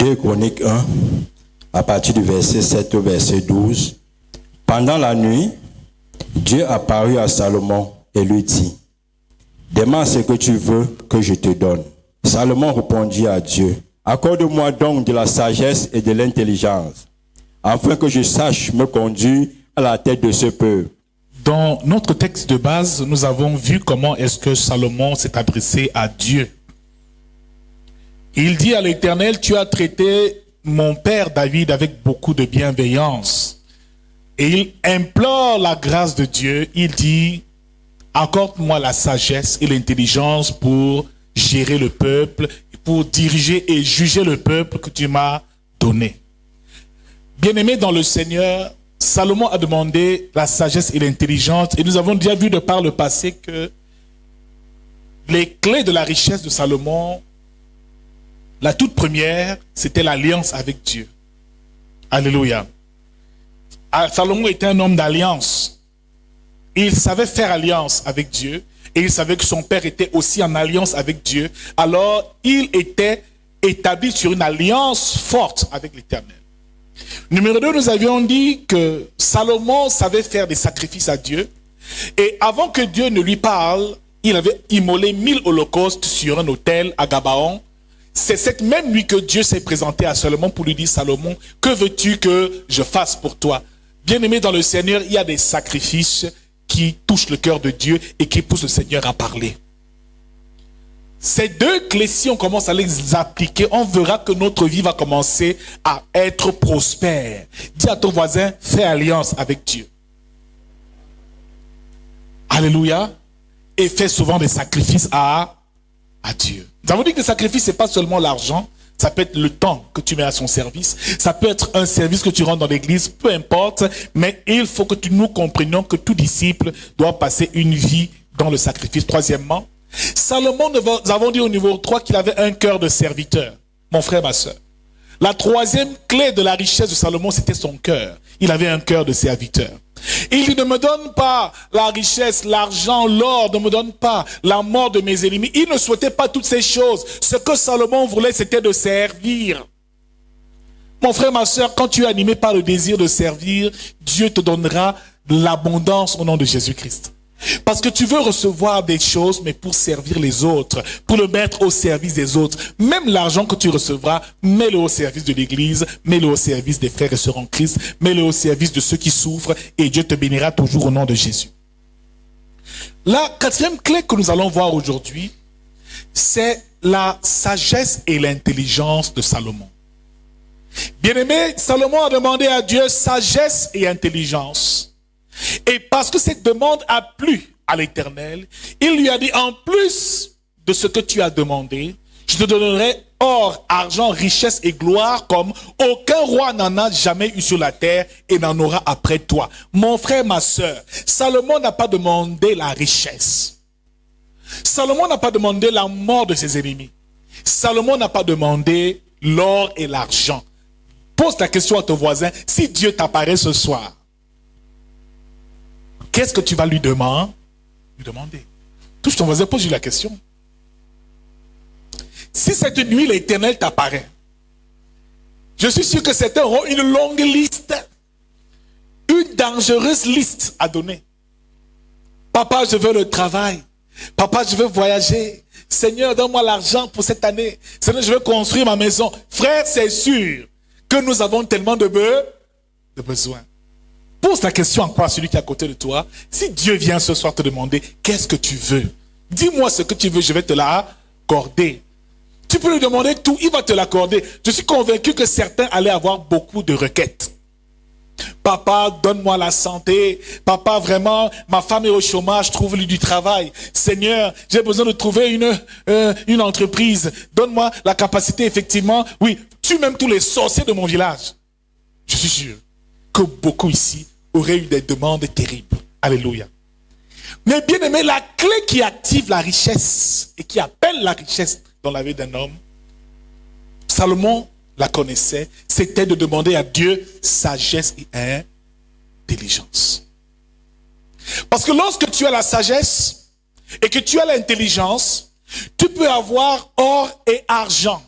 2 Chroniques 1, à partir du verset 7 au verset 12. Pendant la nuit, Dieu apparut à Salomon et lui dit, « Demande ce que tu veux que je te donne. » Salomon répondit à Dieu, « Accorde-moi donc de la sagesse et de l'intelligence, afin que je sache me conduire à la tête de ce peuple. » Dans notre texte de base, nous avons vu comment est-ce que Salomon s'est adressé à Dieu. Il dit à l'Éternel, « Tu as traité mon père David avec beaucoup de bienveillance. » Et il implore la grâce de Dieu. Il dit, « Accorde-moi la sagesse et l'intelligence pour gérer le peuple, pour diriger et juger le peuple que tu m'as donné. » Bien-aimé dans le Seigneur, Salomon a demandé la sagesse et l'intelligence. Et nous avons déjà vu de par le passé que les clés de la richesse de Salomon, la toute première, c'était l'alliance avec Dieu. Alléluia. Salomon était un homme d'alliance. Il savait faire alliance avec Dieu. Et il savait que son père était aussi en alliance avec Dieu. Alors, il était établi sur une alliance forte avec l'Éternel. Numéro 2, nous avions dit que Salomon savait faire des sacrifices à Dieu. Et avant que Dieu ne lui parle, il avait immolé 1000 holocaustes sur un autel à Gabaon. C'est cette même nuit que Dieu s'est présenté à Salomon pour lui dire, « Salomon, que veux-tu que je fasse pour toi ?» Bien-aimé dans le Seigneur, il y a des sacrifices qui touchent le cœur de Dieu et qui poussent le Seigneur à parler. Ces deux clés, si on commence à les appliquer, on verra que notre vie va commencer à être prospère. Dis à ton voisin, fais alliance avec Dieu. Alléluia. Et fais souvent des sacrifices à Dieu. Nous avons dit que le sacrifice, ce n'est pas seulement l'argent. Ça peut être le temps que tu mets à son service. Ça peut être un service que tu rends dans l'église. Peu importe. Mais il faut que nous comprenions que tout disciple doit passer une vie dans le sacrifice. Troisièmement, Salomon, nous avons dit au niveau 3 qu'il avait un cœur de serviteur. Mon frère, ma soeur. La troisième clé de la richesse de Salomon, c'était son cœur. Il avait un cœur de serviteur. Il dit, ne me donne pas la richesse, l'argent, l'or, ne me donne pas la mort de mes ennemis. Il ne souhaitait pas toutes ces choses. Ce que Salomon voulait, c'était de servir. Mon frère, ma soeur, quand tu es animé par le désir de servir, Dieu te donnera l'abondance au nom de Jésus-Christ. Parce que tu veux recevoir des choses, mais pour servir les autres, pour le mettre au service des autres. Même l'argent que tu recevras, mets-le au service de l'Église, mets-le au service des frères et sœurs en Christ, mets-le au service de ceux qui souffrent, et Dieu te bénira toujours au nom de Jésus. La quatrième clé que nous allons voir aujourd'hui, c'est la sagesse et l'intelligence de Salomon. Bien-aimé, Salomon a demandé à Dieu sagesse et intelligence. Et parce que cette demande a plu à l'Éternel, il lui a dit, en plus de ce que tu as demandé, je te donnerai or, argent, richesse et gloire comme aucun roi n'en a jamais eu sur la terre et n'en aura après toi. Mon frère, ma soeur, Salomon n'a pas demandé la richesse. Salomon n'a pas demandé la mort de ses ennemis. Salomon n'a pas demandé l'or et l'argent. Pose la question à ton voisin, si Dieu t'apparaît ce soir, qu'est-ce que tu vas lui demander? Touche ton voisin, pose-lui la question. Si cette nuit l'Éternel t'apparaît, je suis sûr que certains auront une longue liste, une dangereuse liste à donner. Papa, je veux le travail. Papa, je veux voyager. Seigneur, donne-moi l'argent pour cette année. Seigneur, je veux construire ma maison. Frère, c'est sûr que nous avons tellement de besoins. Pose la question encore à celui qui est à côté de toi. Si Dieu vient ce soir te demander, qu'est-ce que tu veux? Dis-moi ce que tu veux, je vais te l'accorder. Tu peux lui demander tout, il va te l'accorder. Je suis convaincu que certains allaient avoir beaucoup de requêtes. Papa, donne-moi la santé. Papa, vraiment, ma femme est au chômage, trouve-lui du travail. Seigneur, j'ai besoin de trouver une entreprise. Donne-moi la capacité, effectivement. Oui, tue même tous les sorciers de mon village. Je suis sûr que beaucoup ici auraient eu des demandes terribles. Alléluia. Mais bien aimé, la clé qui active la richesse et qui appelle la richesse dans la vie d'un homme, Salomon la connaissait, c'était de demander à Dieu sagesse et intelligence. Parce que lorsque tu as la sagesse et que tu as l'intelligence, tu peux avoir or et argent.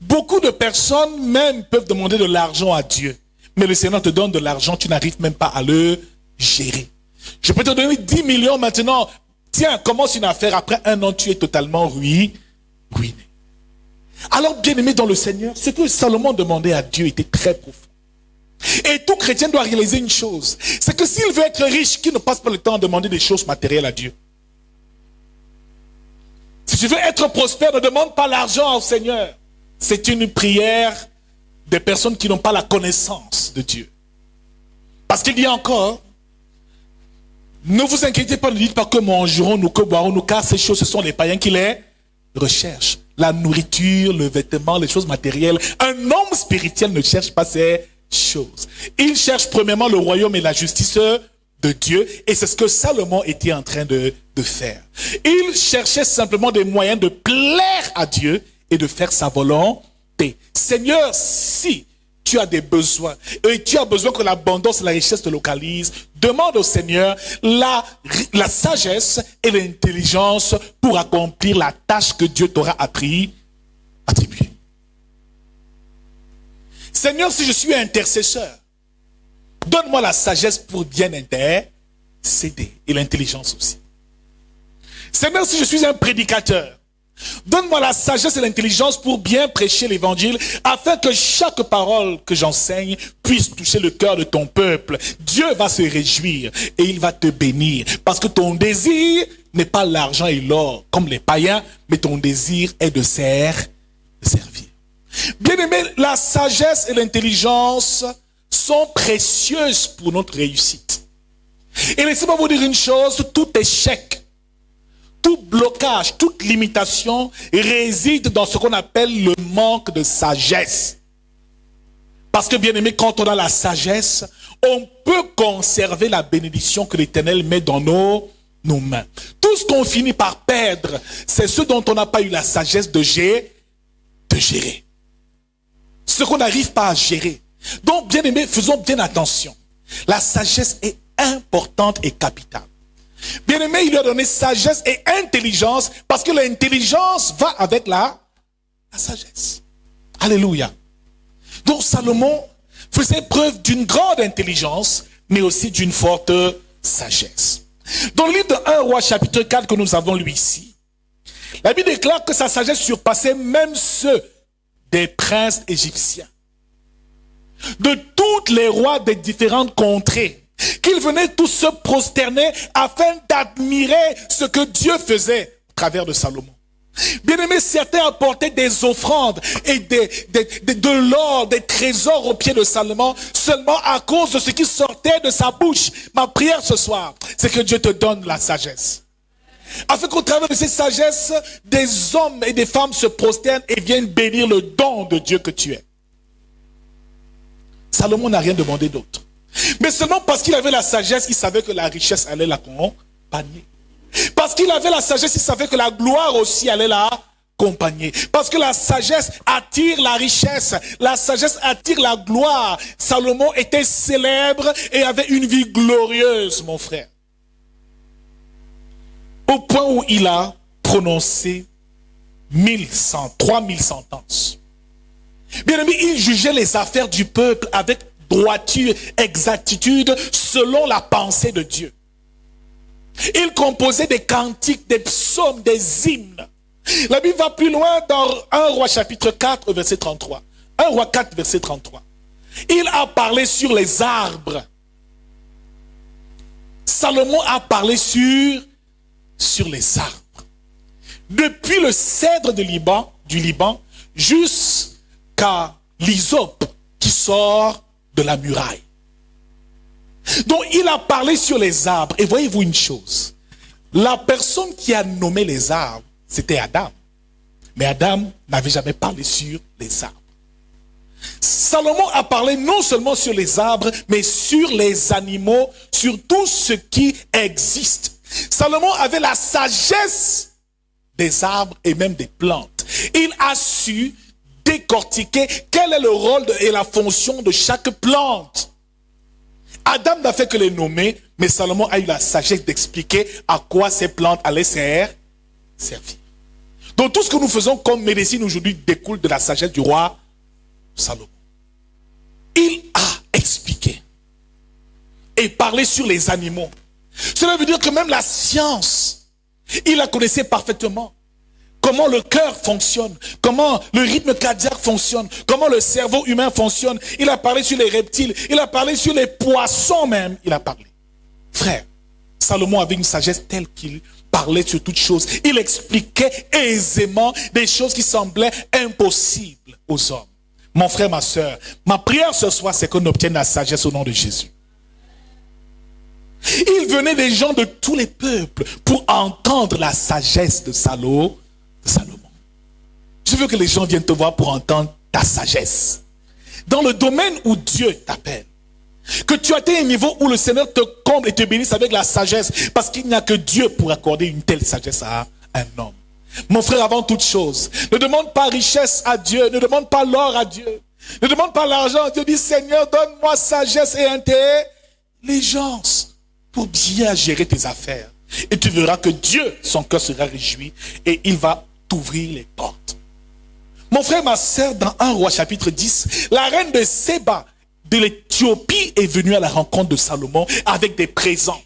Beaucoup de personnes même peuvent demander de l'argent à Dieu. Mais le Seigneur te donne de l'argent, tu n'arrives même pas à le gérer. Je peux te donner 10 millions maintenant. Tiens, commence une affaire. Après 1 an, tu es totalement ruiné. Alors, bien-aimé dans le Seigneur, ce que Salomon demandait à Dieu était très profond. Et tout chrétien doit réaliser une chose. C'est que s'il veut être riche, qu'il ne passe pas le temps à demander des choses matérielles à Dieu. Si tu veux être prospère, ne demande pas l'argent au Seigneur. C'est une prière des personnes qui n'ont pas la connaissance de Dieu. Parce qu'il dit encore, ne vous inquiétez pas, ne dites pas que mangerons-nous, que boirons-nous, car ces choses, ce sont les païens qui les recherchent. La nourriture, le vêtement, les choses matérielles. Un homme spirituel ne cherche pas ces choses. Il cherche premièrement le royaume et la justice de Dieu, et c'est ce que Salomon était en train de faire. Il cherchait simplement des moyens de plaire à Dieu et de faire sa volonté. Seigneur, si tu as des besoins et tu as besoin que l'abondance et la richesse te localisent, demande au Seigneur la sagesse et l'intelligence pour accomplir la tâche que Dieu t'aura attribuée. Seigneur, si je suis intercesseur, donne-moi la sagesse pour bien intercéder et l'intelligence aussi. Seigneur, si je suis un prédicateur, donne-moi la sagesse et l'intelligence pour bien prêcher l'évangile afin que chaque parole que j'enseigne puisse toucher le cœur de ton peuple. Dieu va se réjouir et il va te bénir parce que ton désir n'est pas l'argent et l'or comme les païens, mais ton désir est de servir. Bien-aimé, la sagesse et l'intelligence sont précieuses pour notre réussite. Et laissez-moi vous dire une chose, tout échec, tout blocage, toute limitation réside dans ce qu'on appelle le manque de sagesse. Parce que bien aimé, quand on a la sagesse, on peut conserver la bénédiction que l'Éternel met dans nos mains. Tout ce qu'on finit par perdre, c'est ce dont on n'a pas eu la sagesse de gérer. Ce qu'on n'arrive pas à gérer. Donc bien aimé, faisons bien attention. La sagesse est importante et capitale. Bien-aimé, il lui a donné sagesse et intelligence parce que l'intelligence va avec la sagesse. Alléluia. Donc Salomon faisait preuve d'une grande intelligence, mais aussi d'une forte sagesse. Dans le livre de 1 Roi chapitre 4 que nous avons lu ici, la Bible déclare que sa sagesse surpassait même ceux des princes égyptiens, de tous les rois des différentes contrées, qu'ils venaient tous se prosterner afin d'admirer ce que Dieu faisait au travers de Salomon. Bien aimé, certains apportaient des offrandes et de l'or, des trésors aux pieds de Salomon, seulement à cause de ce qui sortait de sa bouche. Ma prière ce soir, c'est que Dieu te donne la sagesse. Afin qu'au travers de cette sagesse, des hommes et des femmes se prosternent et viennent bénir le don de Dieu que tu es. Salomon n'a rien demandé d'autre. Mais seulement parce qu'il avait la sagesse, il savait que la richesse allait l'accompagner. Parce qu'il avait la sagesse, il savait que la gloire aussi allait l'accompagner. Parce que la sagesse attire la richesse, la sagesse attire la gloire. Salomon était célèbre et avait une vie glorieuse, mon frère. Au point où il a prononcé 3000 sentences. Bien aimé, il jugeait les affaires du peuple avec droiture, exactitude, selon la pensée de Dieu. Il composait des cantiques, des psaumes, des hymnes. La Bible va plus loin dans 1 Roi chapitre 4, verset 33. 1 Roi 4, verset 33. Il a parlé sur les arbres. Salomon a parlé sur les arbres. Depuis le cèdre du Liban jusqu'à l'hysope qui sort de la muraille. Donc il a parlé sur les arbres. Et voyez-vous une chose. La personne qui a nommé les arbres, c'était Adam. Mais Adam n'avait jamais parlé sur les arbres. Salomon a parlé non seulement sur les arbres, mais sur les animaux, sur tout ce qui existe. Salomon avait la sagesse des arbres et même des plantes. Il a su décortiquer quel est le rôle et la fonction de chaque plante. Adam n'a fait que les nommer, mais Salomon a eu la sagesse d'expliquer à quoi ces plantes allaient servir. Donc tout ce que nous faisons comme médecine aujourd'hui découle de la sagesse du roi Salomon. Il a expliqué et parlé sur les animaux. Cela veut dire que même la science, il la connaissait parfaitement. Comment le cœur fonctionne, comment le rythme cardiaque fonctionne, comment le cerveau humain fonctionne. Il a parlé sur les reptiles, il a parlé sur les poissons même, il a parlé. Frère, Salomon avait une sagesse telle qu'il parlait sur toutes choses. Il expliquait aisément des choses qui semblaient impossibles aux hommes. Mon frère, ma soeur, ma prière ce soir, c'est qu'on obtienne la sagesse au nom de Jésus. Il venait des gens de tous les peuples pour entendre la sagesse de Salomon. Je veux que les gens viennent te voir pour entendre ta sagesse. Dans le domaine où Dieu t'appelle, que tu atteins un niveau où le Seigneur te comble et te bénisse avec la sagesse, parce qu'il n'y a que Dieu pour accorder une telle sagesse à un homme. Mon frère, avant toute chose, ne demande pas richesse à Dieu, ne demande pas l'or à Dieu, ne demande pas l'argent à Dieu. Dis, Seigneur, donne-moi sagesse et intelligence pour bien gérer tes affaires. Et tu verras que Dieu, son cœur sera réjoui et il va t'ouvrir les portes. Mon frère, ma sœur, dans 1 Roi chapitre 10, la reine de Séba de l'Éthiopie est venue à la rencontre de Salomon avec des présents.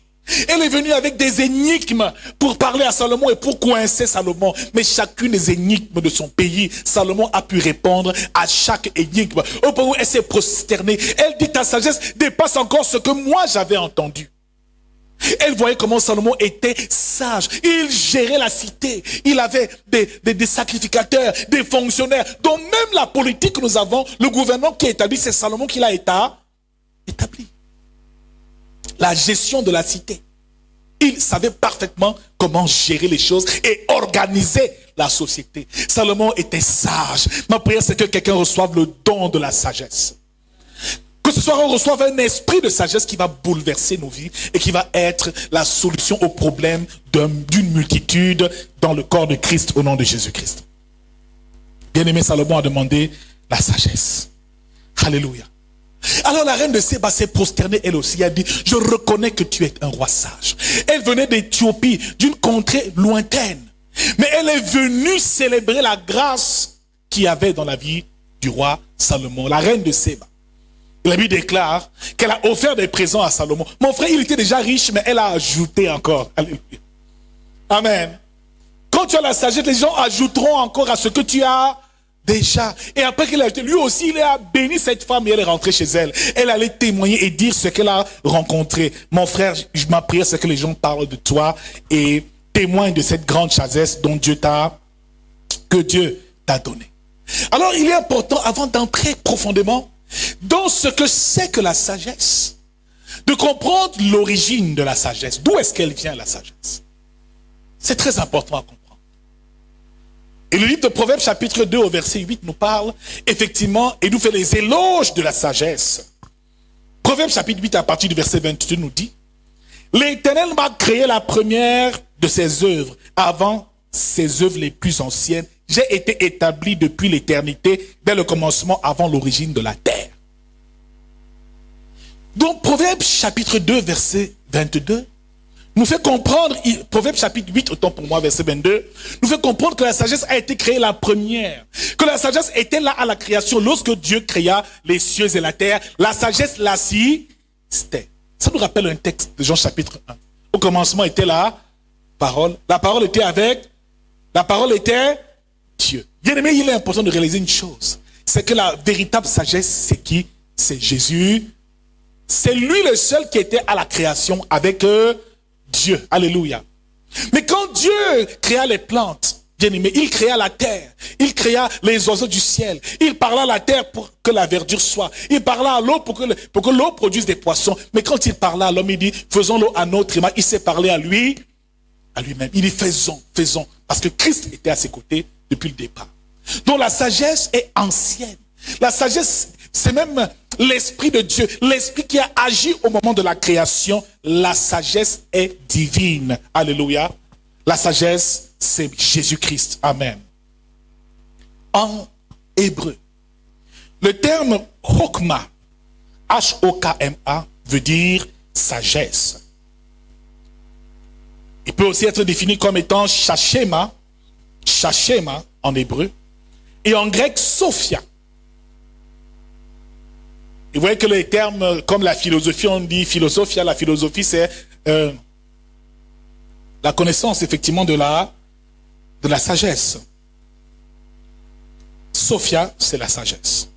Elle est venue avec des énigmes pour parler à Salomon et pour coincer Salomon. Mais chacune des énigmes de son pays, Salomon a pu répondre à chaque énigme. Au point où elle s'est prosternée. Elle dit, ta sagesse dépasse encore ce que moi j'avais entendu. Elle voyait comment Salomon était sage. Il gérait la cité. Il avait des sacrificateurs, des fonctionnaires. Donc même la politique que nous avons, le gouvernement qui est établi, c'est Salomon qui l'a établi. La gestion de la cité. Il savait parfaitement comment gérer les choses et organiser la société. Salomon était sage. Ma prière, c'est que quelqu'un reçoive le don de la sagesse. Que ce soit on reçoive un esprit de sagesse qui va bouleverser nos vies et qui va être la solution aux problèmes d'une multitude dans le corps de Christ au nom de Jésus-Christ. Bien-aimé, Salomon a demandé la sagesse. Alléluia. Alors la reine de Séba s'est prosternée elle aussi. Elle a dit, je reconnais que tu es un roi sage. Elle venait d'Éthiopie, d'une contrée lointaine. Mais elle est venue célébrer la grâce qu'il y avait dans la vie du roi Salomon, la reine de Séba. La Bible déclare qu'elle a offert des présents à Salomon. Mon frère, il était déjà riche, mais elle a ajouté encore. Alléluia. Amen. Quand tu as la sagesse, les gens ajouteront encore à ce que tu as déjà. Et après qu'il a été, lui aussi, il a béni cette femme et elle est rentrée chez elle. Elle allait témoigner et dire ce qu'elle a rencontré. Mon frère, ma prière, c'est que les gens parlent de toi et témoignent de cette grande sagesse dont que Dieu t'a donné. Alors, il est important, avant d'entrer profondément dans ce que c'est que la sagesse, de comprendre l'origine de la sagesse. D'où est-ce qu'elle vient, la sagesse? C'est très important à comprendre. Et le livre de Proverbes chapitre 2 au verset 8 nous parle effectivement et nous fait les éloges de la sagesse. Proverbes chapitre 8 à partir du verset 22 nous dit: l'Éternel m'a créé la première de ses œuvres avant ses œuvres les plus anciennes. J'ai été établi depuis l'éternité, dès le commencement, avant l'origine de la terre. Donc, Proverbes chapitre 2, verset 22, nous fait comprendre, Proverbes chapitre 8, autant pour moi, verset 22, nous fait comprendre que la sagesse a été créée la première. Que la sagesse était là à la création. Lorsque Dieu créa les cieux et la terre, la sagesse l'assistait. Ça nous rappelle un texte de Jean chapitre 1. Au commencement était la parole. La parole était avec, la parole était Dieu. Bien aimé, il est important de réaliser une chose. C'est que la véritable sagesse, c'est qui? C'est Jésus. C'est lui le seul qui était à la création avec Dieu. Alléluia. Mais quand Dieu créa les plantes, bien aimé, il créa la terre. Il créa les oiseaux du ciel. Il parla à la terre pour que la verdure soit. Il parla à l'eau pour que l'eau produise des poissons. Mais quand il parla à l'homme, il dit, faisons l'eau à notre image. Il s'est parlé à lui, à lui-même. Il dit, faisons. Parce que Christ était à ses côtés depuis le départ. Donc la sagesse est ancienne. La sagesse, c'est même l'esprit de Dieu, l'esprit qui a agi au moment de la création. La sagesse est divine. Alléluia. La sagesse, c'est Jésus-Christ. Amen. En hébreu, le terme Chokma, H-O-K-M-A, veut dire sagesse. Il peut aussi être défini comme étant Shachema, chachema en hébreu, et en grec, sophia. Et vous voyez que les termes, comme la philosophie, on dit philosophia, la philosophie c'est la connaissance effectivement de la sagesse. Sophia, c'est la sagesse.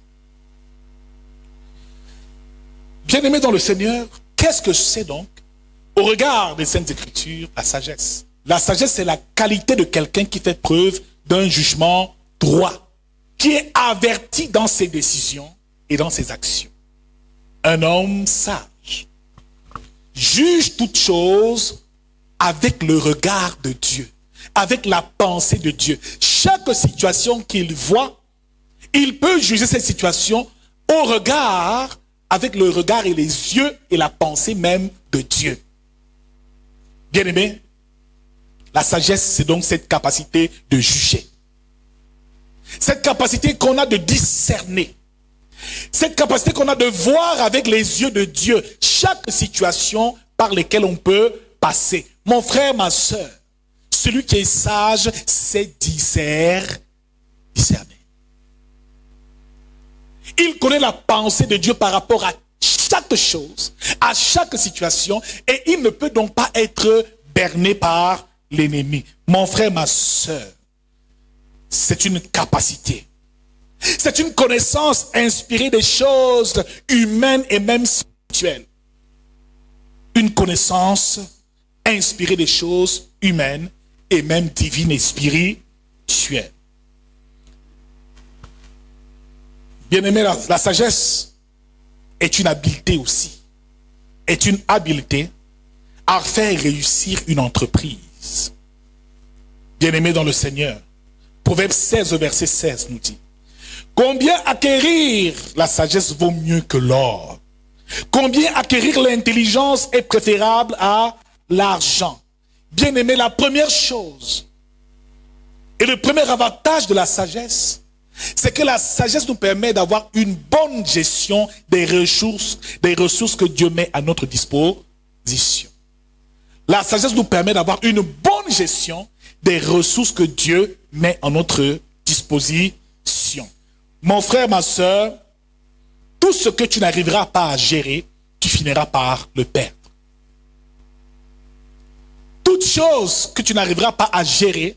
Bien-aimé dans le Seigneur, qu'est-ce que c'est donc, au regard des Saintes Écritures, la sagesse? La sagesse, c'est la qualité de quelqu'un qui fait preuve d'un jugement droit, qui est averti dans ses décisions et dans ses actions. Un homme sage juge toutes choses avec le regard de Dieu, avec la pensée de Dieu. Chaque situation qu'il voit, il peut juger cette situation au regard, avec le regard et les yeux et la pensée même de Dieu. Bien-aimé, la sagesse, c'est donc cette capacité de juger. Cette capacité qu'on a de discerner. Cette capacité qu'on a de voir avec les yeux de Dieu chaque situation par laquelle on peut passer. Mon frère, ma soeur, celui qui est sage sait discerner. Il connaît la pensée de Dieu par rapport à chaque chose, à chaque situation, et il ne peut donc pas être berné par l'ennemi. Mon frère, ma soeur, c'est une capacité. C'est une connaissance inspirée des choses humaines et même spirituelles. Une connaissance inspirée des choses humaines et même divines et spirituelles. Bien-aimé, la sagesse est une habileté aussi. Est une habileté à faire réussir une entreprise. Bien-aimé dans le Seigneur, Proverbe 16, verset 16 nous dit: combien acquérir la sagesse vaut mieux que l'or? Combien acquérir l'intelligence est préférable à l'argent? Bien-aimé, la première chose et le premier avantage de la sagesse, c'est que la sagesse nous permet d'avoir une bonne gestion des ressources que Dieu met à notre disposition. La sagesse nous permet d'avoir une bonne gestion des ressources que Dieu met à notre disposition. Mon frère, ma soeur, tout ce que tu n'arriveras pas à gérer, tu finiras par le perdre. Toute chose que tu n'arriveras pas à gérer,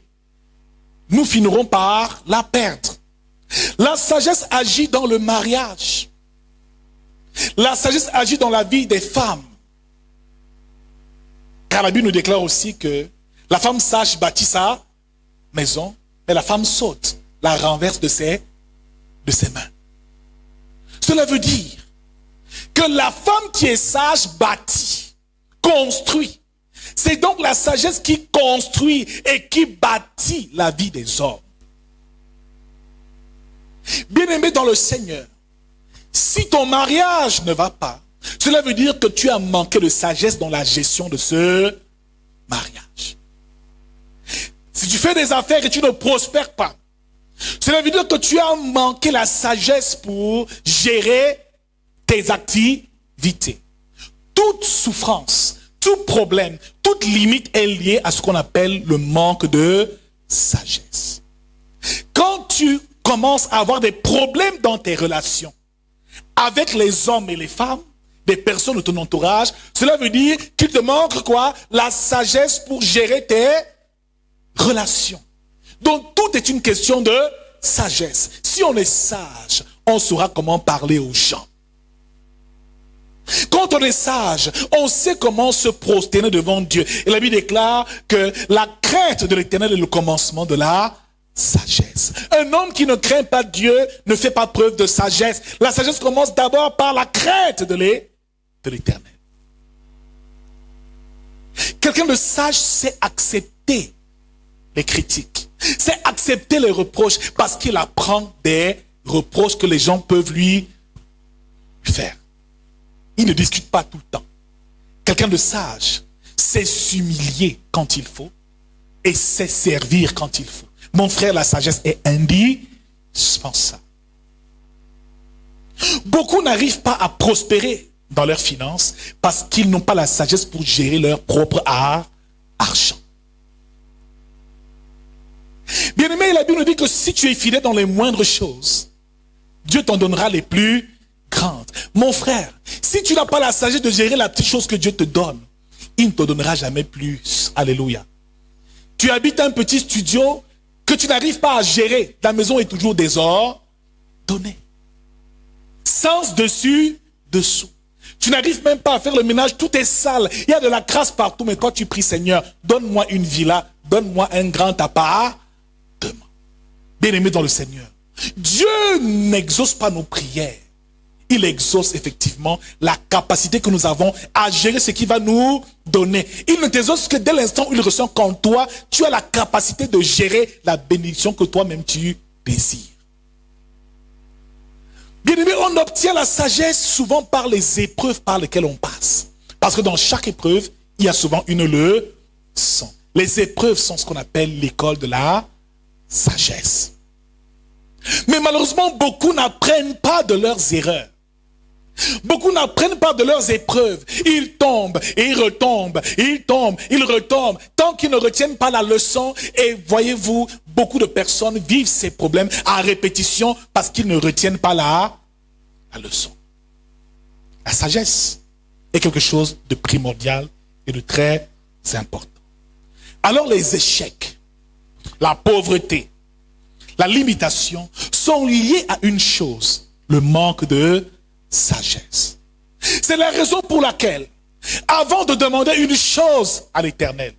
nous finirons par la perdre. La sagesse agit dans le mariage. La sagesse agit dans la vie des femmes. Car la Bible nous déclare aussi que la femme sage bâtit sa maison, mais la femme sotte la renverse de ses mains. Cela veut dire que la femme qui est sage bâtit, construit. C'est donc la sagesse qui construit et qui bâtit la vie des hommes. Bien-aimé dans le Seigneur, si ton mariage ne va pas, cela veut dire que tu as manqué de sagesse dans la gestion de ce mariage. Si tu fais des affaires et tu ne prospères pas, cela veut dire que tu as manqué la sagesse pour gérer tes activités. Toute souffrance, tout problème, toute limite est liée à ce qu'on appelle le manque de sagesse. Quand tu commences à avoir des problèmes dans tes relations avec les hommes et les femmes, des personnes de ton entourage, cela veut dire qu'il te manque quoi? La sagesse pour gérer tes relations. Donc tout est une question de sagesse. Si on est sage, on saura comment parler aux gens. Quand on est sage, on sait comment se prosterner devant Dieu. Et la Bible déclare que la crainte de l'Éternel est le commencement de la sagesse. Un homme qui ne craint pas Dieu ne fait pas preuve de sagesse. La sagesse commence d'abord par la crainte de l'Éternel. Quelqu'un de sage sait accepter les critiques, sait accepter les reproches parce qu'il apprend des reproches que les gens peuvent lui faire. Il ne discute pas tout le temps. Quelqu'un de sage sait s'humilier quand il faut et sait servir quand il faut. Mon frère, la sagesse est indispensable. Beaucoup n'arrivent pas à prospérer dans leurs finances parce qu'ils n'ont pas la sagesse pour gérer leur propre argent. Bien-aimé, la Bible nous dit que si tu es fidèle dans les moindres choses, Dieu t'en donnera les plus grandes. Mon frère, si tu n'as pas la sagesse de gérer la petite chose que Dieu te donne, il ne te donnera jamais plus. Alléluia. Tu habites un petit studio que tu n'arrives pas à gérer. Ta maison est toujours désordonnée. Sens dessus, dessous. Tu n'arrives même pas à faire le ménage, tout est sale. Il y a de la crasse partout, mais quand tu pries, Seigneur, donne-moi une villa, donne-moi un grand appartement. Bien-aimé dans le Seigneur, Dieu n'exauce pas nos prières. Il exauce effectivement la capacité que nous avons à gérer ce qu'il va nous donner. Il ne t'exauce que dès l'instant où il ressent qu'en toi, tu as la capacité de gérer la bénédiction que toi-même tu désires. Bien-aimé, on obtient la sagesse souvent par les épreuves par lesquelles on passe. Parce que dans chaque épreuve, il y a souvent une leçon. Les épreuves sont ce qu'on appelle l'école de la sagesse. Mais malheureusement, beaucoup n'apprennent pas de leurs erreurs. Beaucoup n'apprennent pas de leurs épreuves. Ils tombent et ils retombent, ils tombent, ils retombent, tant qu'ils ne retiennent pas la leçon. Et voyez-vous, beaucoup de personnes vivent ces problèmes à répétition parce qu'ils ne retiennent pas la leçon. La sagesse est quelque chose de primordial et de très important. Alors les échecs, la pauvreté, la limitation sont liés à une chose, le manque de sagesse. C'est la raison pour laquelle, avant de demander une chose à l'Éternel,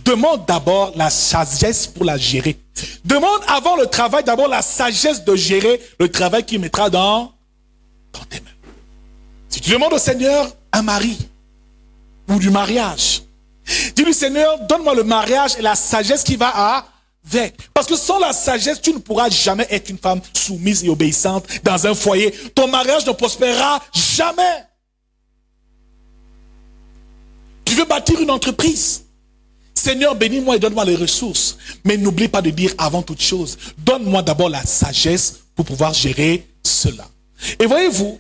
demande d'abord la sagesse pour la gérer. Demande avant le travail d'abord la sagesse de gérer le travail qu'il mettra dans tes mains. Si tu demandes au Seigneur un mari ou du mariage, dis-lui Seigneur, donne-moi le mariage et la sagesse qui va avec. Parce que sans la sagesse, tu ne pourras jamais être une femme soumise et obéissante dans un foyer. Ton mariage ne prospérera jamais. Tu veux bâtir une entreprise. Seigneur, bénis-moi et donne-moi les ressources. Mais n'oublie pas de dire avant toute chose, donne-moi d'abord la sagesse pour pouvoir gérer cela. Et voyez-vous,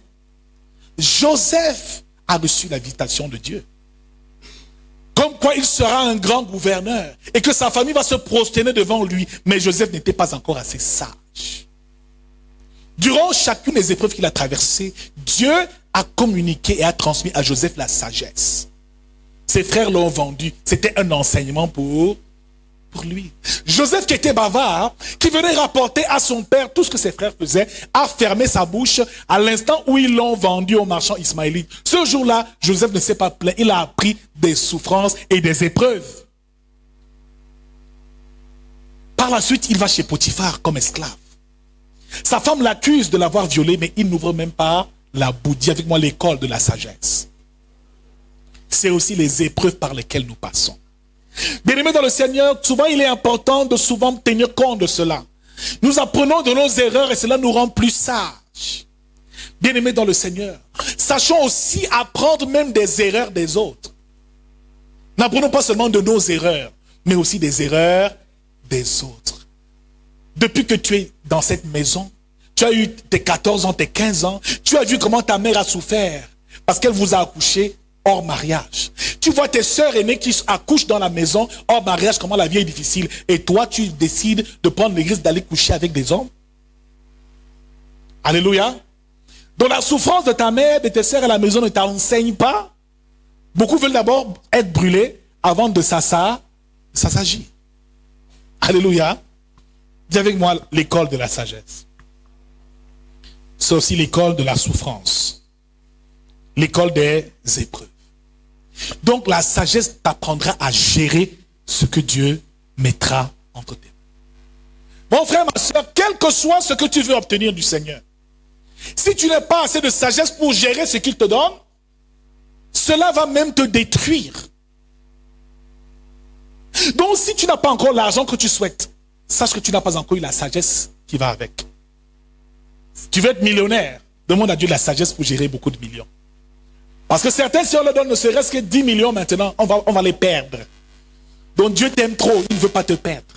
Joseph a reçu l'invitation de Dieu. Comme quoi il sera un grand gouverneur et que sa famille va se prosterner devant lui. Mais Joseph n'était pas encore assez sage. Durant chacune des épreuves qu'il a traversées, Dieu a communiqué et a transmis à Joseph la sagesse. Ses frères l'ont vendu. C'était un enseignement pour lui. Joseph, qui était bavard, qui venait rapporter à son père tout ce que ses frères faisaient, a fermé sa bouche à l'instant où ils l'ont vendu aux marchands ismaélites. Ce jour-là, Joseph ne s'est pas plaint. Il a appris des souffrances et des épreuves. Par la suite, il va chez Potiphar comme esclave. Sa femme l'accuse de l'avoir violé, mais il n'ouvre même pas la bouche. Dis avec moi l'école de la sagesse. C'est aussi les épreuves par lesquelles nous passons. Bien-aimés dans le Seigneur, souvent il est important de souvent tenir compte de cela. Nous apprenons de nos erreurs et cela nous rend plus sages. Bien-aimés dans le Seigneur, sachons aussi apprendre même des erreurs des autres. N'apprenons pas seulement de nos erreurs, mais aussi des erreurs des autres. Depuis que tu es dans cette maison, tu as eu tes 14 ans, tes 15 ans, tu as vu comment ta mère a souffert parce qu'elle vous a accouché hors mariage. Tu vois tes sœurs aînées qui accouchent dans la maison hors mariage, comment la vie est difficile. Et toi, tu décides de prendre le risque d'aller coucher avec des hommes. Alléluia. Donc la souffrance de ta mère, de tes sœurs à la maison ne t'enseigne pas. Beaucoup veulent d'abord être brûlés avant de s'assagir. Alléluia. Dis avec moi l'école de la sagesse. C'est aussi l'école de la souffrance. L'école des épreuves. Donc la sagesse t'apprendra à gérer ce que Dieu mettra entre tes mains. Mon frère, ma soeur, quel que soit ce que tu veux obtenir du Seigneur, si tu n'as pas assez de sagesse pour gérer ce qu'il te donne, cela va même te détruire. Donc si tu n'as pas encore l'argent que tu souhaites, sache que tu n'as pas encore eu la sagesse qui va avec. Si tu veux être millionnaire, demande à Dieu la sagesse pour gérer beaucoup de millions. Parce que certains, si on leur donne ne serait-ce que 10 millions maintenant, on va les perdre. Donc Dieu t'aime trop, il ne veut pas te perdre.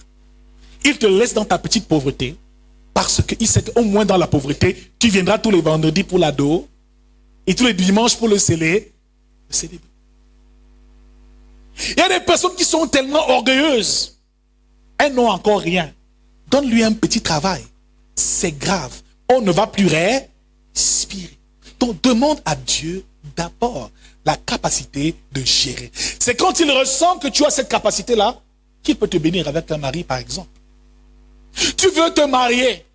Il te laisse dans ta petite pauvreté, parce qu'il sait qu'au moins dans la pauvreté, tu viendras tous les vendredis pour l'ado, et tous les dimanches pour le célébrer. Il y a des personnes qui sont tellement orgueilleuses. elles n'ont encore rien. Donne-lui un petit travail. C'est grave. On ne va plus respirer. Donc demande à Dieu d'abord la capacité de gérer. C'est quand il ressent que tu as cette capacité-là qu'il peut te bénir avec un mari, par exemple. Tu veux te marier.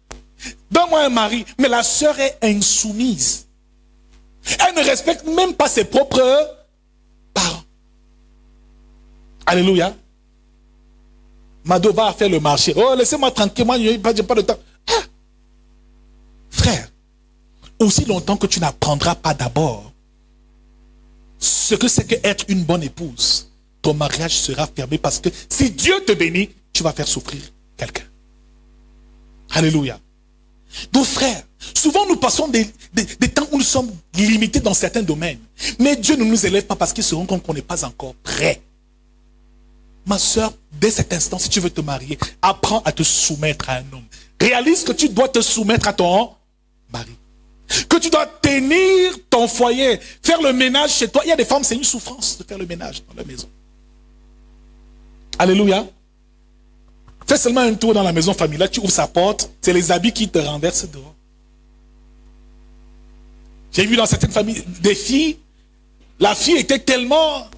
Donne-moi un mari. Mais la sœur est insoumise. Elle ne respecte même pas ses propres parents. Alléluia. Mado va faire le marché. Oh, laissez-moi tranquille, moi, je n'ai pas de temps. Ah. Frère, aussi longtemps que tu n'apprendras pas d'abord ce que c'est qu'être une bonne épouse, ton mariage sera fermé parce que si Dieu te bénit, tu vas faire souffrir quelqu'un. Alléluia. Donc frère, souvent nous passons des temps où nous sommes limités dans certains domaines. Mais Dieu ne nous élève pas parce qu'il se rend compte qu'on n'est pas encore prêt. Ma soeur, dès cet instant, si tu veux te marier, apprends à te soumettre à un homme. Réalise que tu dois te soumettre à ton mari. Que tu dois tenir ton foyer, faire le ménage chez toi. Il y a des femmes, c'est une souffrance de faire le ménage dans leur maison. Alléluia. Fais seulement un tour dans la maison familiale, tu ouvres sa porte, c'est les habits qui te renversent dehors. J'ai vu dans certaines familles des filles, la fille était tellement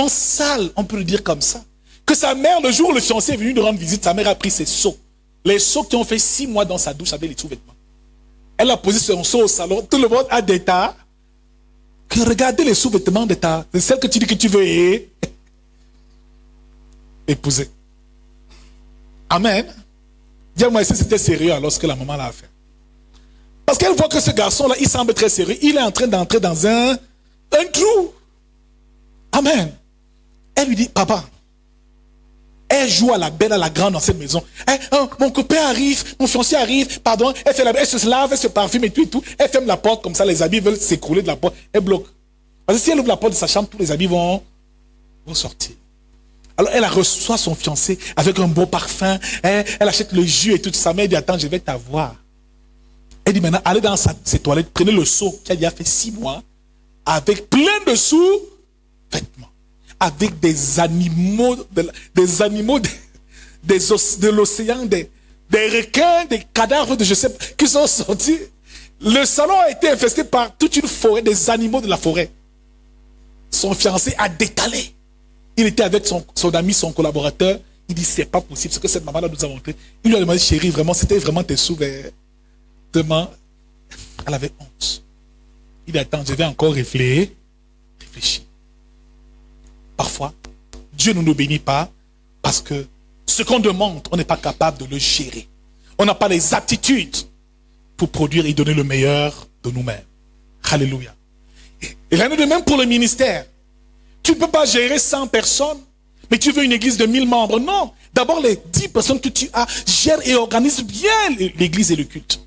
sale, on peut le dire comme ça, que sa mère, le jour où le fiancé est venu de rendre visite, sa mère a pris ses seaux. Les seaux qui ont fait 6 mois dans sa douche avec les sous-vêtements. Elle a posé son seau au salon, tout le monde a des tas. Que regardez les sous-vêtements de celle que tu dis que tu veux épouser. Amen. Dis-moi si c'était sérieux alors que la maman l'a fait. Parce qu'elle voit que ce garçon-là, il semble très sérieux. Il est en train d'entrer dans un trou. Amen. Elle lui dit, papa, elle joue à la belle, à la grande dans cette maison. Mon copain arrive, mon fiancé arrive, pardon, elle fait elle se lave, elle se parfume et tout et tout. Elle ferme la porte comme ça, les habits veulent s'écrouler de la porte. Elle bloque. Parce que si elle ouvre la porte de sa chambre, tous les habits vont sortir. Alors elle reçoit son fiancé avec un beau parfum. Elle achète le jus et tout ça. Mais elle dit, attends, je vais t'avoir. Elle dit maintenant, allez dans ses toilettes, prenez le seau qui a déjà fait 6 mois, avec plein de sous-vêtements. Avec des animaux, de l'océan, des requins, des cadavres de je sais pas, qui sont sortis. Le salon a été infesté par toute une forêt, des animaux de la forêt. Son fiancé a détalé. Il était avec son ami, son collaborateur. Il dit, c'est pas possible, ce que cette maman-là nous a montré. Il lui a demandé, chérie, vraiment, c'était vraiment tes sous-vêtements. Elle avait honte. Il dit, attends, je vais encore réfléchir. Parfois, Dieu ne nous bénit pas parce que ce qu'on demande, on n'est pas capable de le gérer. On n'a pas les aptitudes pour produire et donner le meilleur de nous-mêmes. Alléluia. Et rien de même pour le ministère. Tu ne peux pas gérer 100 personnes, mais tu veux une église de 1000 membres. Non. D'abord, les 10 personnes que tu as, gère et organise bien l'église et le culte.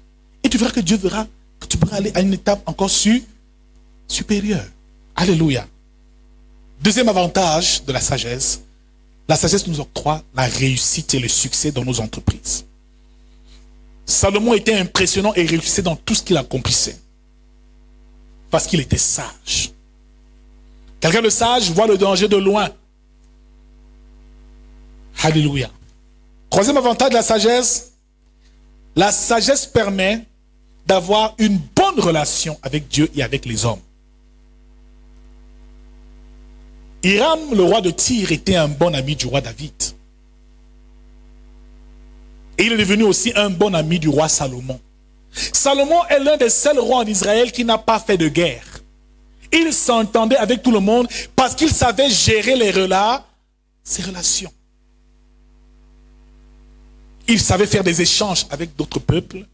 Et tu verras que Dieu verra que tu pourras aller à une étape encore supérieure. Alléluia. Deuxième avantage de la sagesse nous octroie la réussite et le succès dans nos entreprises. Salomon était impressionnant et réussissait dans tout ce qu'il accomplissait. Parce qu'il était sage. Quelqu'un de sage voit le danger de loin. Alléluia. Troisième avantage de la sagesse permet d'avoir une bonne relation avec Dieu et avec les hommes. Hiram, le roi de Tyr, était un bon ami du roi David. Et il est devenu aussi un bon ami du roi Salomon. Salomon est l'un des seuls rois en Israël qui n'a pas fait de guerre. Il s'entendait avec tout le monde parce qu'il savait gérer ses relations. Il savait faire des échanges avec d'autres peuples.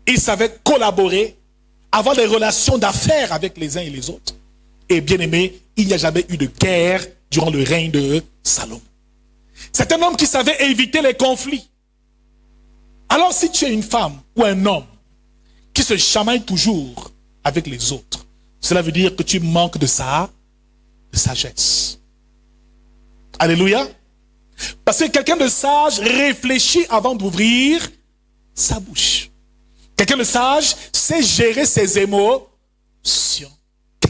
Il savait collaborer, avoir des relations d'affaires avec les uns et les autres. Et bien aimé, il n'y a jamais eu de guerre durant le règne de Salomon. C'est un homme qui savait éviter les conflits. Alors si tu es une femme ou un homme qui se chamaille toujours avec les autres, cela veut dire que tu manques de sagesse. Alléluia. Parce que quelqu'un de sage réfléchit avant d'ouvrir sa bouche. Quelqu'un de sage sait gérer ses émotions.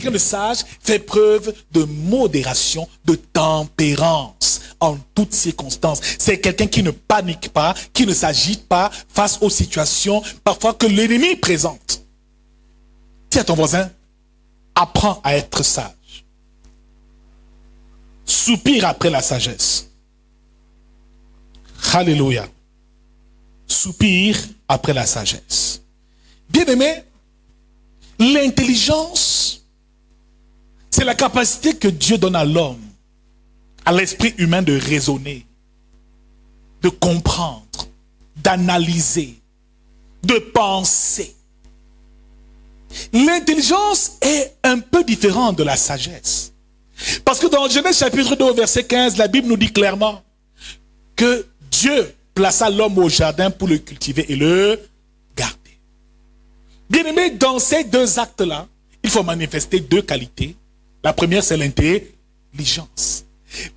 quelqu'un de sage fait preuve de modération, de tempérance en toutes circonstances. C'est quelqu'un qui ne panique pas, qui ne s'agite pas face aux situations parfois que l'ennemi présente. Dis à ton voisin, apprends à être sage. Soupire après la sagesse. Alléluia. Soupire après la sagesse. Bien-aimé, l'intelligence, c'est la capacité que Dieu donne à l'homme, à l'esprit humain de raisonner, de comprendre, d'analyser, de penser. L'intelligence est un peu différente de la sagesse. Parce que dans Genèse chapitre 2, verset 15, la Bible nous dit clairement que Dieu plaça l'homme au jardin pour le cultiver et le garder. Bien-aimé, dans ces deux actes-là, il faut manifester deux qualités. La première, c'est l'intelligence.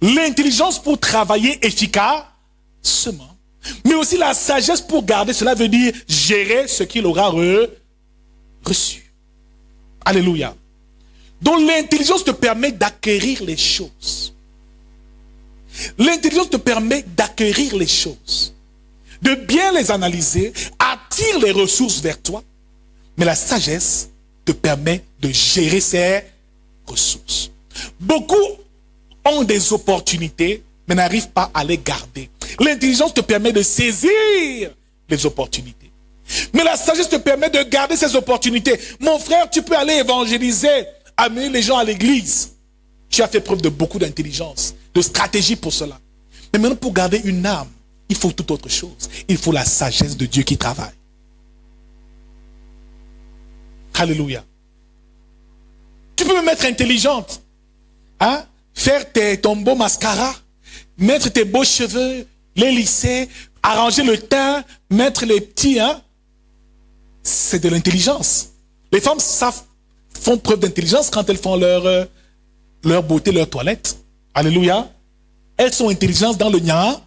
L'intelligence pour travailler efficacement, mais aussi la sagesse pour garder. Cela veut dire gérer ce qu'il aura reçu. Alléluia. Donc l'intelligence te permet d'acquérir les choses. L'intelligence te permet d'acquérir les choses, de bien les analyser, attire les ressources vers toi. Mais la sagesse te permet de gérer ces ressources. Beaucoup ont des opportunités, mais n'arrivent pas à les garder. L'intelligence te permet de saisir les opportunités. Mais la sagesse te permet de garder ces opportunités. Mon frère, tu peux aller évangéliser, amener les gens à l'église. Tu as fait preuve de beaucoup d'intelligence, de stratégie pour cela. Mais maintenant, pour garder une âme, il faut toute autre chose. Il faut la sagesse de Dieu qui travaille. Alléluia. Tu peux me mettre intelligente. Hein? Faire ton beau mascara, mettre tes beaux cheveux, les lisser, arranger le teint, mettre les petits. Hein? C'est de l'intelligence. Les femmes font preuve d'intelligence quand elles font leur beauté, leur toilette. Alléluia. Elles sont intelligentes dans le nyanga.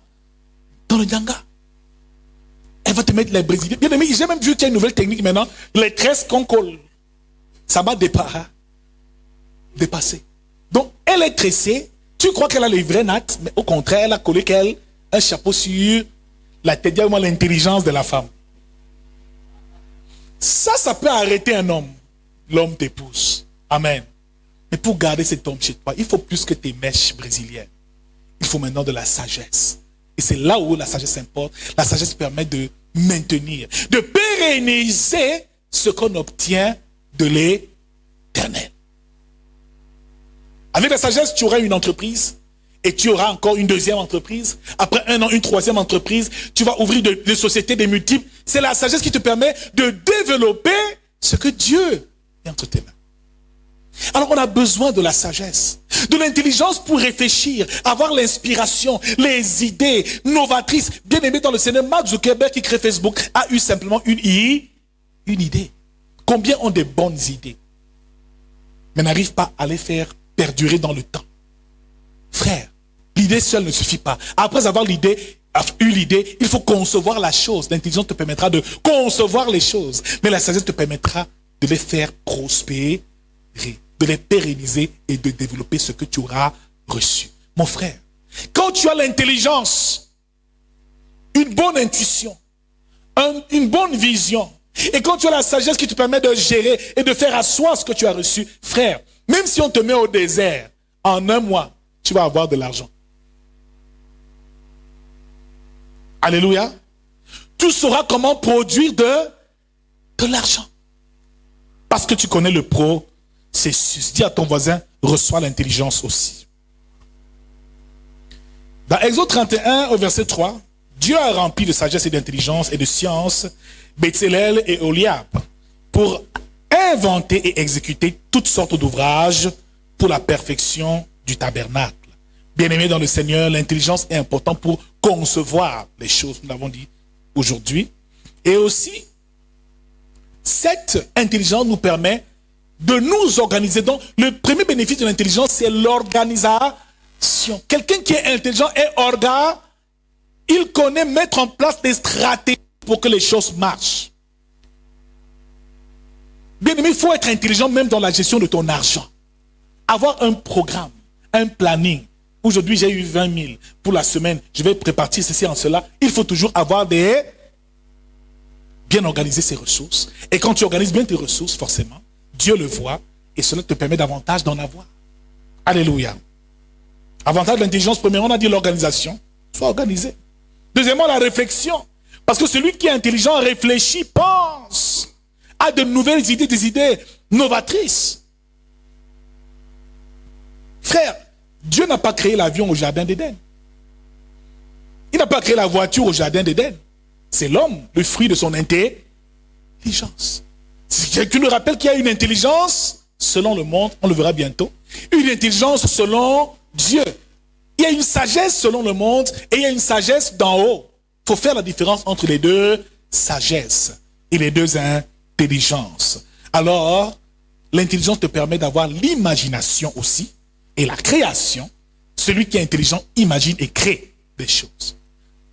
Elle va te mettre les brésiliens. Bien aimé, j'ai même vu qu'il y a une nouvelle technique maintenant. Les tresses qu'on colle. Ça va dépasser. Donc, elle est tressée. Tu crois qu'elle a les vrais nattes, mais au contraire, elle a collé un chapeau sur la tête. Il y a vraiment l'intelligence de la femme. Ça peut arrêter un homme. L'homme t'épouse. Amen. Mais pour garder cet homme chez toi, il faut plus que tes mèches brésiliennes. Il faut maintenant de la sagesse. Et c'est là où la sagesse importe. La sagesse permet de maintenir, de pérenniser ce qu'on obtient de l'éternel. Avec la sagesse, tu auras une entreprise et tu auras encore une deuxième entreprise. Après un an, une troisième entreprise. Tu vas ouvrir des sociétés, des multiples. C'est la sagesse qui te permet de développer ce que Dieu est entre tes mains. Alors on a besoin de la sagesse, de l'intelligence pour réfléchir, avoir l'inspiration, les idées novatrices. Bien aimé dans le Seigneur, Mark Zuckerberg qui crée Facebook a eu simplement une idée. Combien ont des bonnes idées, mais n'arrivent pas à les faire perdurer dans le temps? Frère, l'idée seule ne suffit pas. Après avoir eu l'idée, il faut concevoir la chose. L'intelligence te permettra de concevoir les choses, mais la sagesse te permettra de les faire prospérer, de les pérenniser et de développer ce que tu auras reçu. Mon frère, quand tu as l'intelligence, une bonne intuition, une bonne vision, et quand tu as la sagesse qui te permet de gérer et de faire asseoir ce que tu as reçu, frère, même si on te met au désert, en un mois, tu vas avoir de l'argent. Alléluia. Tu sauras comment produire de l'argent. Parce que tu connais le processus. Dis à ton voisin, reçois l'intelligence aussi. Dans Exode 31, au verset 3, Dieu a rempli de sagesse et d'intelligence et de science Bétzalel et Oliab pour inventer et exécuter toutes sortes d'ouvrages pour la perfection du tabernacle. Bien-aimé dans le Seigneur, l'intelligence est importante pour concevoir les choses, nous l'avons dit aujourd'hui. Et aussi, cette intelligence nous permet de nous organiser. Donc, le premier bénéfice de l'intelligence, c'est l'organisation. Quelqu'un qui est intelligent et il connaît mettre en place des stratégies pour que les choses marchent. Bien aimé, il faut être intelligent même dans la gestion de ton argent. avoir un programme, un planning. Aujourd'hui, j'ai eu 20 000 pour la semaine. Je vais préparer ceci en cela. Il faut toujours avoir bien organiser ses ressources. Et quand tu organises bien tes ressources, forcément, Dieu le voit et cela te permet davantage d'en avoir. Alléluia. Avantage de l'intelligence, premièrement, on a dit l'organisation. Sois organisé. Deuxièmement, la réflexion. Parce que celui qui est intelligent réfléchit, pense, a de nouvelles idées, des idées novatrices. Frère, Dieu n'a pas créé l'avion au jardin d'Éden. Il n'a pas créé la voiture au jardin d'Éden. C'est l'homme, le fruit de son intelligence. Quelqu'un nous rappelle qu'il y a une intelligence selon le monde, on le verra bientôt. Une intelligence selon Dieu. Il y a une sagesse selon le monde et il y a une sagesse d'en haut. Il faut faire la différence entre les deux sagesses et les deux intelligences. Alors, l'intelligence te permet d'avoir l'imagination aussi et la création. Celui qui est intelligent imagine et crée des choses.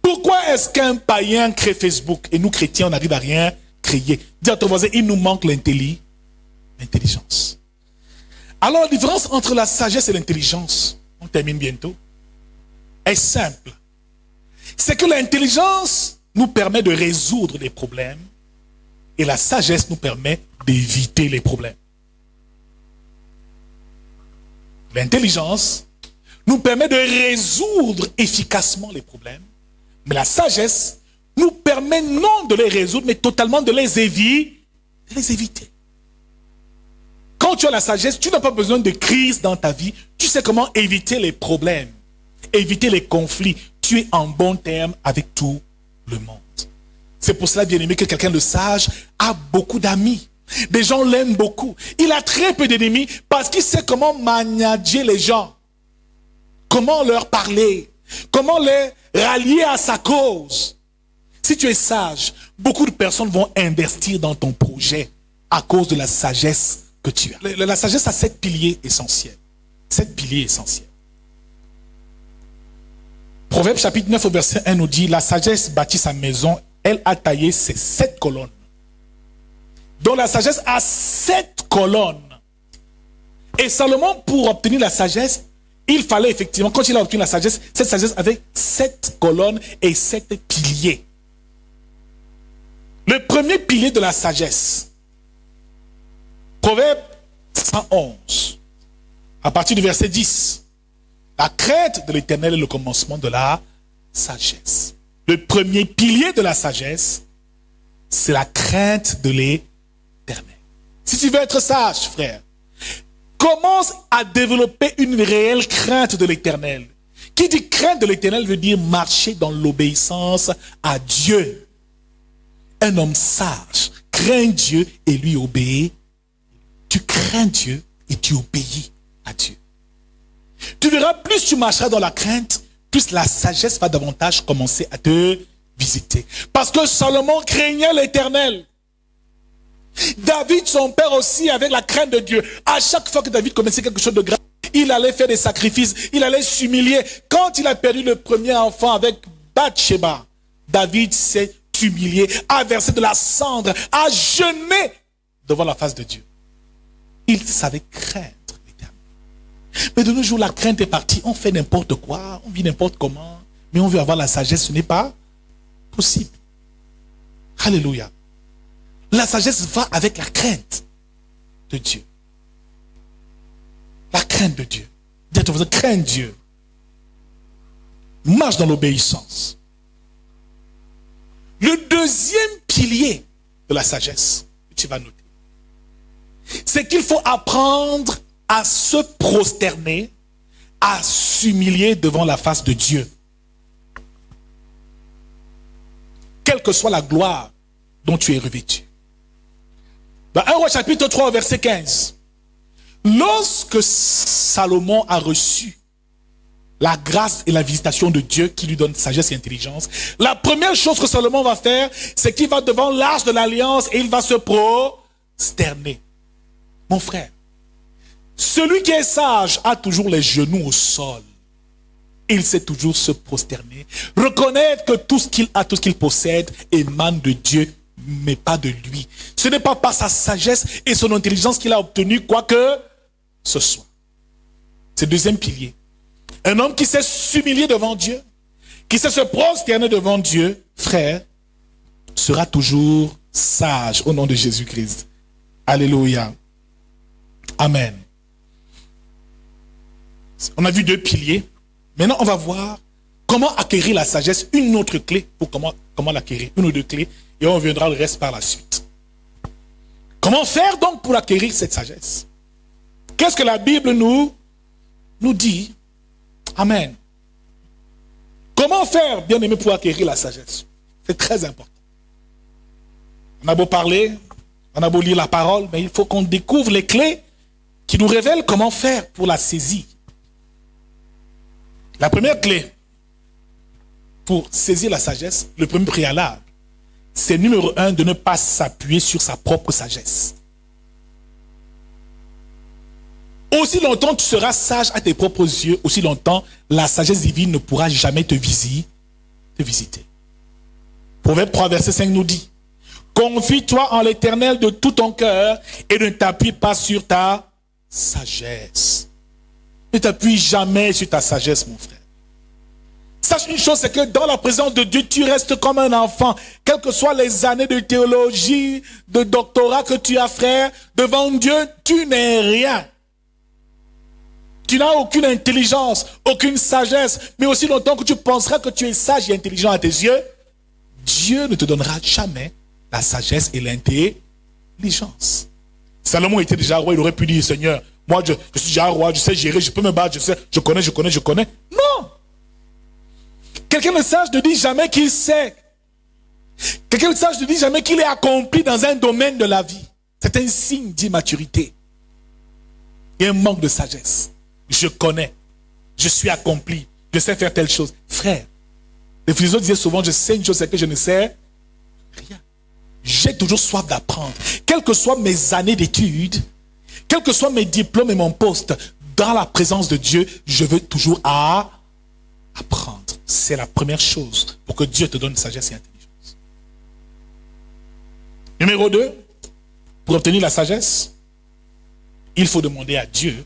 Pourquoi est-ce qu'un païen crée Facebook et nous chrétiens on n'arrive à rien créer? Dis à ton voisin, il nous manque l'intelligence. Alors la différence entre la sagesse et l'intelligence, on termine bientôt, est simple. C'est que l'intelligence nous permet de résoudre les problèmes et la sagesse nous permet d'éviter les problèmes. L'intelligence nous permet de résoudre efficacement les problèmes, mais la sagesse nous permet non de les résoudre, mais totalement de les éviter. Quand tu as la sagesse, tu n'as pas besoin de crise dans ta vie. Tu sais comment éviter les problèmes, éviter les conflits. Tu es en bon terme avec tout le monde. C'est pour cela, bien aimé, que quelqu'un de sage a beaucoup d'amis. Des gens l'aiment beaucoup. Il a très peu d'ennemis parce qu'il sait comment manager les gens. Comment leur parler. Comment les rallier à sa cause. Si tu es sage, beaucoup de personnes vont investir dans ton projet à cause de la sagesse que tu as. La sagesse a 7 piliers essentiels. 7 piliers essentiels. Proverbe chapitre 9 au verset 1 nous dit, la sagesse bâtit sa maison, elle a taillé ses 7 colonnes. Donc la sagesse a 7 colonnes. Et Salomon, pour obtenir la sagesse, il fallait effectivement, quand il a obtenu la sagesse, cette sagesse avait 7 colonnes et 7 piliers. Le premier pilier de la sagesse, Proverbe 111, à partir du verset 10, la crainte de l'Éternel est le commencement de la sagesse. Le premier pilier de la sagesse, c'est la crainte de l'Éternel. Si tu veux être sage, frère, commence à développer une réelle crainte de l'Éternel. Qui dit crainte de l'Éternel veut dire marcher dans l'obéissance à Dieu. Un homme sage craint Dieu et lui obéit. Tu crains Dieu et tu obéis à Dieu. Tu verras, plus tu marcheras dans la crainte, plus la sagesse va davantage commencer à te visiter. Parce que Salomon craignait l'Éternel. David, son père aussi, avec la crainte de Dieu. À chaque fois que David commettait quelque chose de grave, il allait faire des sacrifices, il allait s'humilier. Quand il a perdu le premier enfant avec Bathsheba, David s'est humilié, a versé de la cendre, a jeûné devant la face de Dieu. Il savait craindre l'Éternel. Mais de nos jours, la crainte est partie. On fait n'importe quoi, on vit n'importe comment, mais on veut avoir la sagesse, ce n'est pas possible. Alléluia. La sagesse va avec la crainte de Dieu. La crainte de Dieu. Dites-vous, crains Dieu. Marche dans l'obéissance. Le deuxième pilier de la sagesse, que tu vas noter, c'est qu'il faut apprendre à se prosterner, à s'humilier devant la face de Dieu. Quelle que soit la gloire dont tu es revêtu. Dans 1 Roi chapitre 3 verset 15. Lorsque Salomon a reçu la grâce et la visitation de Dieu qui lui donne sagesse et intelligence, la première chose que Salomon va faire, c'est qu'il va devant l'arche de l'alliance et il va se prosterner. Mon frère, celui qui est sage a toujours les genoux au sol. Il sait toujours se prosterner, reconnaître que tout ce qu'il a, tout ce qu'il possède émane de Dieu, mais pas de lui. Ce n'est pas par sa sagesse et son intelligence qu'il a obtenu quoi que ce soit. C'est le deuxième pilier. Un homme qui sait s'humilier devant Dieu, qui sait se prosterner devant Dieu, frère, sera toujours sage au nom de Jésus-Christ. Alléluia. Amen. On a vu deux piliers. Maintenant, on va voir comment acquérir la sagesse. Une autre clé pour comment l'acquérir. Une ou deux clés. Et on reviendra le reste par la suite. Comment faire donc pour acquérir cette sagesse? Qu'est-ce que la Bible nous dit? Amen. Comment faire, bien aimé, pour acquérir la sagesse? C'est très important. On a beau parler, on a beau lire la parole, mais il faut qu'on découvre les clés qui nous révèlent comment faire pour la saisir. La première clé pour saisir la sagesse, le premier préalable, c'est numéro 1, de ne pas s'appuyer sur sa propre sagesse. Aussi longtemps tu seras sage à tes propres yeux, aussi longtemps la sagesse divine ne pourra jamais te visiter. Proverbe 3, verset 5 nous dit: confie-toi en l'Éternel de tout ton cœur et ne t'appuie pas sur ta sagesse. Ne t'appuie jamais sur ta sagesse, mon frère. Sache une chose, c'est que dans la présence de Dieu, tu restes comme un enfant. Quelles que soient les années de théologie, de doctorat que tu as, frère, devant Dieu, tu n'es rien. Tu n'as aucune intelligence, aucune sagesse, mais aussi longtemps que tu penseras que tu es sage et intelligent à tes yeux, Dieu ne te donnera jamais la sagesse et l'intelligence. Salomon était déjà roi, il aurait pu dire: Seigneur, moi je suis déjà roi, je sais gérer, je peux me battre, je connais. Non! Quelqu'un de sage ne dit jamais qu'il sait. Quelqu'un de sage ne dit jamais qu'il est accompli dans un domaine de la vie. C'est un signe d'immaturité. Il y a un manque de sagesse. Je connais, je suis accompli, je sais faire telle chose. Frère, les philosophes disaient souvent: je sais une chose, c'est que je ne sais rien. J'ai toujours soif d'apprendre. Quelles que soient mes années d'études, quels que soient mes diplômes et mon poste, dans la présence de Dieu, je veux toujours apprendre. C'est la première chose pour que Dieu te donne sagesse et intelligence. Numéro 2, pour obtenir la sagesse, il faut demander à Dieu.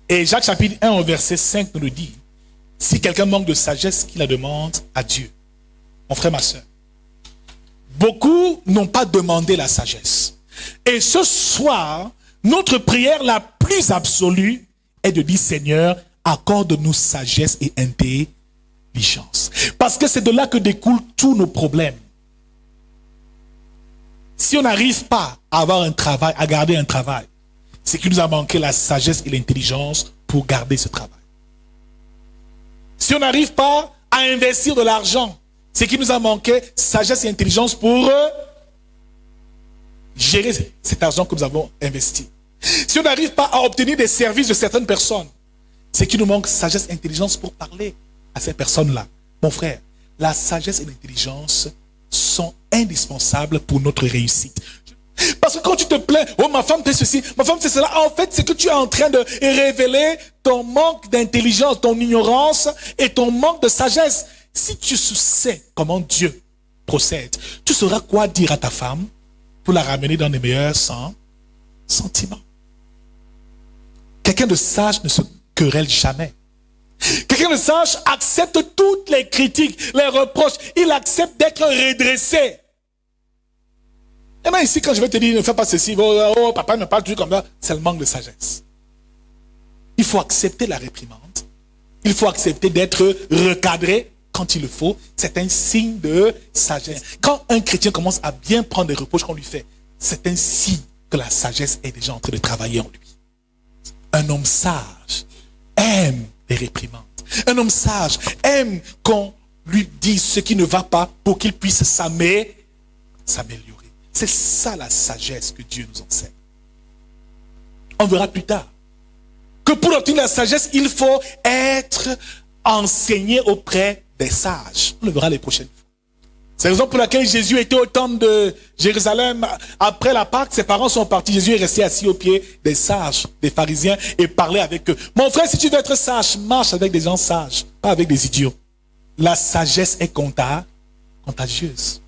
Et Jacques chapitre 1 au verset 5 nous le dit: si quelqu'un manque de sagesse, qu'il la demande à Dieu. Mon frère, ma soeur, beaucoup n'ont pas demandé la sagesse. Et ce soir, notre prière la plus absolue est de dire: Seigneur, accorde-nous sagesse et intelligence. Parce que c'est de là que découlent tous nos problèmes. Si on n'arrive pas à avoir un travail, à garder un travail, c'est qu'il nous a manqué la sagesse et l'intelligence pour garder ce travail. Si on n'arrive pas à investir de l'argent, c'est qu'il nous a manqué sagesse et intelligence pour gérer cet argent que nous avons investi. Si on n'arrive pas à obtenir des services de certaines personnes, c'est qu'il nous manque sagesse et intelligence pour parler à ces personnes-là. Mon frère, la sagesse et l'intelligence sont indispensables pour notre réussite. Parce que quand tu te plains: oh, ma femme fait ceci, ma femme fait cela, en fait, c'est que tu es en train de révéler ton manque d'intelligence, ton ignorance et ton manque de sagesse. Si tu sais comment Dieu procède, tu sauras quoi dire à ta femme pour la ramener dans les meilleurs sentiments. Quelqu'un de sage ne se querelle jamais. Quelqu'un de sage accepte toutes les critiques, les reproches. Il accepte d'être redressé. Et bien ici, quand je vais te dire: ne fais pas ceci, oh papa ne parle plus comme ça, c'est le manque de sagesse. Il faut accepter la réprimande. Il faut accepter d'être recadré quand il le faut. C'est un signe de sagesse. Quand un chrétien commence à bien prendre les reproches qu'on lui fait, c'est un signe que la sagesse est déjà en train de travailler en lui. Un homme sage aime les réprimandes. Un homme sage aime qu'on lui dise ce qui ne va pas pour qu'il puisse s'améliorer. C'est ça la sagesse que Dieu nous enseigne. On verra plus tard que pour obtenir la sagesse, il faut être enseigné auprès des sages. On le verra les prochaines fois. C'est la raison pour laquelle Jésus était au temple de Jérusalem. Après la Pâque, ses parents sont partis. Jésus est resté assis aux pieds des sages, des pharisiens, et parlait avec eux. Mon frère, si tu veux être sage, marche avec des gens sages, pas avec des idiots. La sagesse est contagieuse.